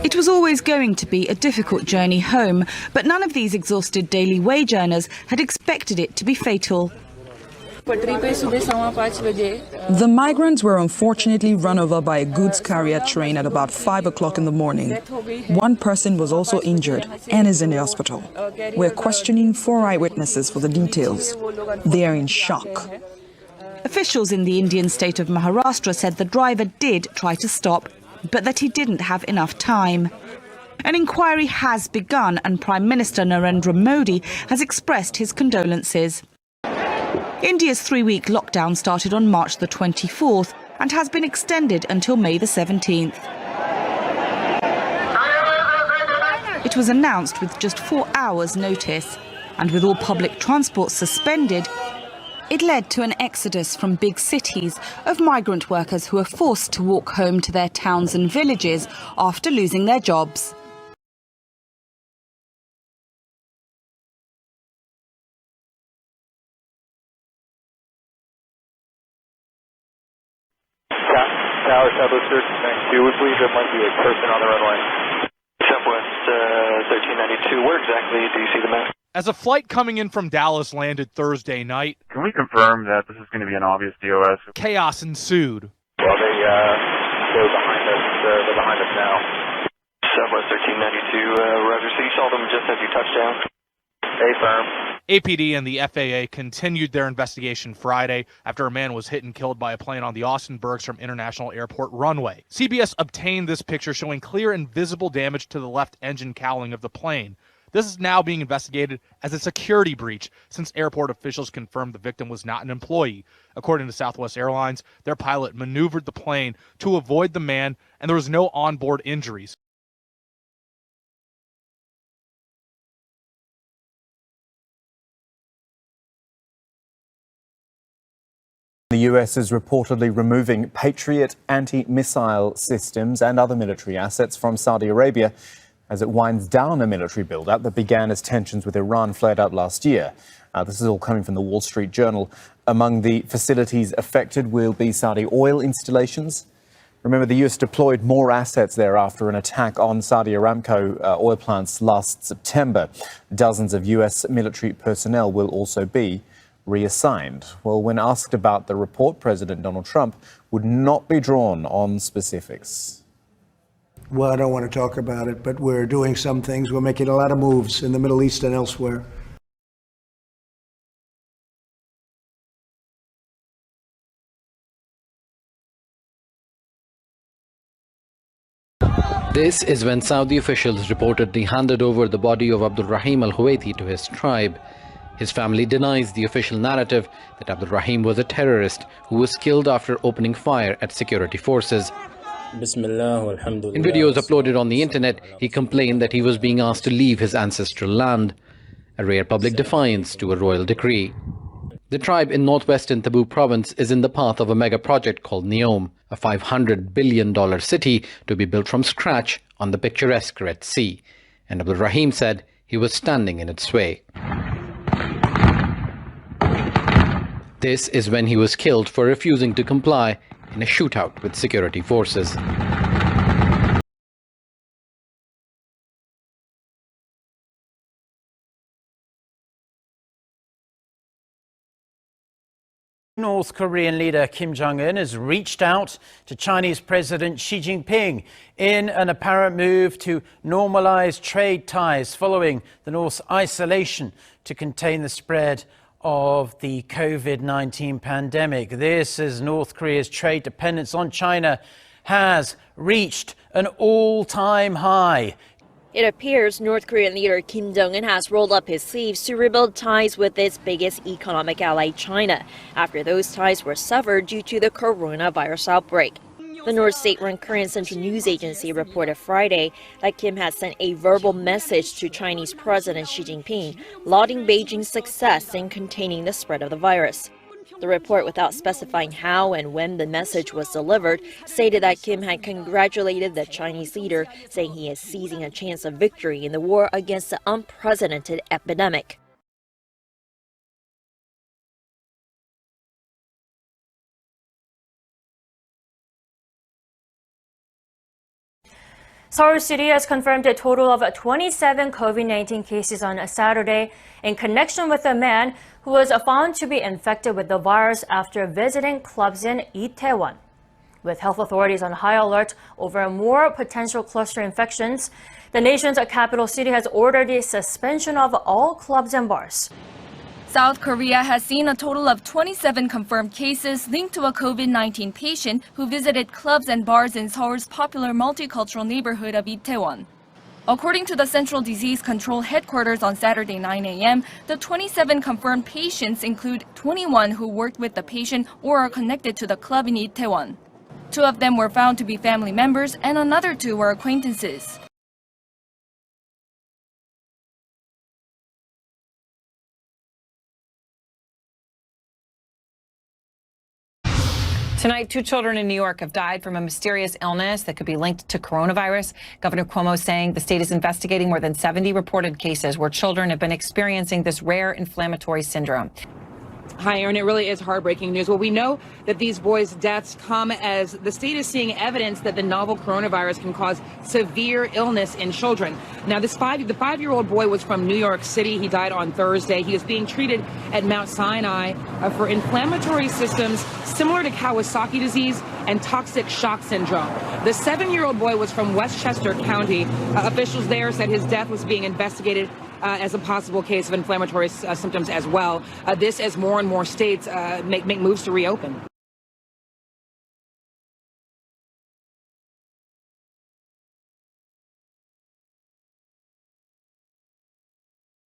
It was always going to be a difficult journey home, but none of these exhausted daily wage earners had expected it to be fatal. The migrants were unfortunately run over by a goods carrier train at about 5 o'clock in the morning. One person was also injured and is in the hospital. We're questioning 4 eyewitnesses for the details. They are in shock. Officials in the Indian state of Maharashtra said the driver did try to stop, but that he didn't have enough time. An inquiry has begun and Prime Minister Narendra Modi has expressed his condolences. India's 3-week lockdown started on March the 24th and has been extended until May the 17th. It was announced with just 4 hours' notice, and with all public transport suspended, it led to an exodus from big cities of migrant workers who are forced to walk home to their towns and villages after losing their jobs. Tower, Southwest 1392, we believe there might be a person on the runway. Southwest 1392, where exactly do you see the man? As a flight coming in from Dallas landed Thursday night, can we confirm that this is going to be an obvious DOS? Chaos ensued. Well, they're behind us. They're behind us now. Southwest 1392, Roger. So you saw them just as you touched down? Affirm. APD and the FAA continued their investigation Friday after a man was hit and killed by a plane on the Austin Bergstrom International Airport runway. CBS obtained this picture showing clear and visible damage to the left engine cowling of the plane. This is now being investigated as a security breach since airport officials confirmed the victim was not an employee. According to Southwest Airlines, their pilot maneuvered the plane to avoid the man, and there was no onboard injuries. The US is reportedly removing Patriot anti-missile systems and other military assets from Saudi Arabia as it winds down a military buildup that began as tensions with Iran flared up last year. This is all coming from the Wall Street Journal. Among the facilities affected will be Saudi oil installations. Remember, the US deployed more assets there after an attack on Saudi Aramco oil plants last September. Dozens of US military personnel will also be reassigned. Well, when asked about the report, President Donald Trump would not be drawn on specifics. Well, I don't want to talk about it, but we're doing some things. We're making a lot of moves in the Middle East and elsewhere. This is when Saudi officials reportedly handed over the body of Abdul Rahim al-Huwaiti to his tribe. His family denies the official narrative that Abdul Rahim was a terrorist who was killed after opening fire at security forces. In videos uploaded on the internet, he complained that he was being asked to leave his ancestral land, a rare public defiance to a royal decree. The tribe in northwestern Tabuk province is in the path of a mega project called Neom, a $500 billion city to be built from scratch on the picturesque Red Sea, and Abdul Rahim said he was standing in its way. This is when he was killed for refusing to comply in a shootout with security forces. North Korean leader Kim Jong-un has reached out to Chinese President Xi Jinping in an apparent move to normalize trade ties following the North's isolation to contain the spread of the COVID-19 pandemic. This as North Korea's trade dependence on China has reached an all-time high. It appears North Korean leader Kim Jong-un has rolled up his sleeves to rebuild ties with its biggest economic ally, China, after those ties were severed due to the coronavirus outbreak. The North state-run Korean Central News Agency reported Friday that Kim had sent a verbal message to Chinese President Xi Jinping, lauding Beijing's success in containing the spread of the virus. The report, without specifying how and when the message was delivered, stated that Kim had congratulated the Chinese leader, saying he is seizing a chance of victory in the war against the unprecedented epidemic. Seoul City has confirmed a total of 27 COVID-19 cases on Saturday in connection with a man who was found to be infected with the virus after visiting clubs in Itaewon. With health authorities on high alert over more potential cluster infections, the nation's capital city has ordered the suspension of all clubs and bars. South Korea has seen a total of 27 confirmed cases linked to a COVID-19 patient who visited clubs and bars in Seoul's popular multicultural neighborhood of Itaewon. According to the Central Disease Control Headquarters on Saturday 9 a.m., the 27 confirmed patients include 21 who worked with the patient or are connected to the club in Itaewon. 2 of them were found to be family members and another 2 were acquaintances. Tonight, 2 children in New York have died from a mysterious illness that could be linked to coronavirus. Governor Cuomo saying the state is investigating more than 70 reported cases where children have been experiencing this rare inflammatory syndrome. Hi, Aaron. It really is heartbreaking news. Well, we know that these boys' deaths come as the state is seeing evidence that the novel coronavirus can cause severe illness in children. Now, the 5-year-old boy was from New York City. He died on Thursday. He is being treated at Mount Sinai for inflammatory systems similar to Kawasaki disease and toxic shock syndrome. The 7-year-old boy was from Westchester County. Officials there said his death was being investigated as a possible case of inflammatory symptoms as well. This as more and more states make moves to reopen.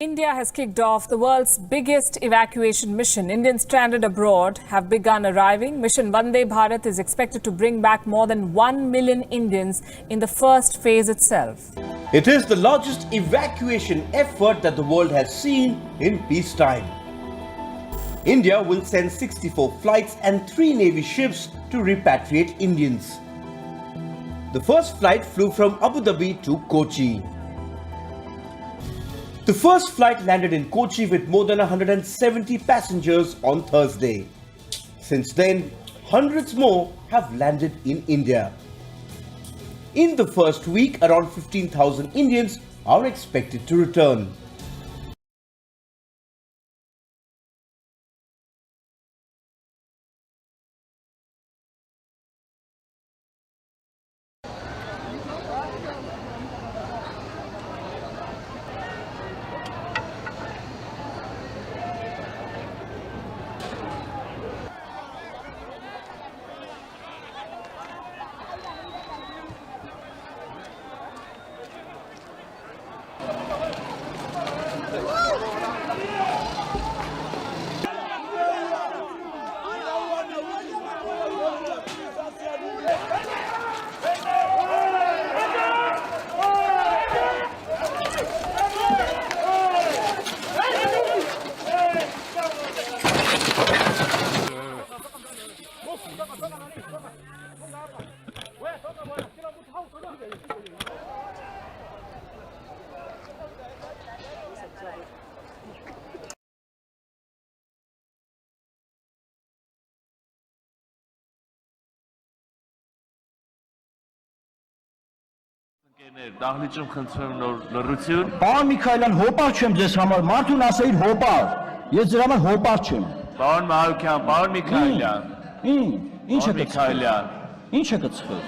India has kicked off the world's biggest evacuation mission. Indians stranded abroad have begun arriving. Mission Vande Bharat is expected to bring back more than 1 million Indians in the first phase itself. It is the largest evacuation effort that the world has seen in peacetime. India will send 64 flights and 3 Navy ships to repatriate Indians. The first flight flew from Abu Dhabi to Kochi. The first flight landed in Kochi with more than 170 passengers on Thursday. Since then, hundreds more have landed in India. In the first week, around 15,000 Indians are expected to return. Դահլիճում խնդրում լռություն։ Պարոն Միքայելյան, հոպար չեմ ձեզ համար, մարդուն ասեիր հոպար։ Ես ձեր համար հոպար չեմ։ Պարոն Մարուկյան, պարոն Միքայելյան։ Ինչ է կծխել։ Ինչ է կծխել։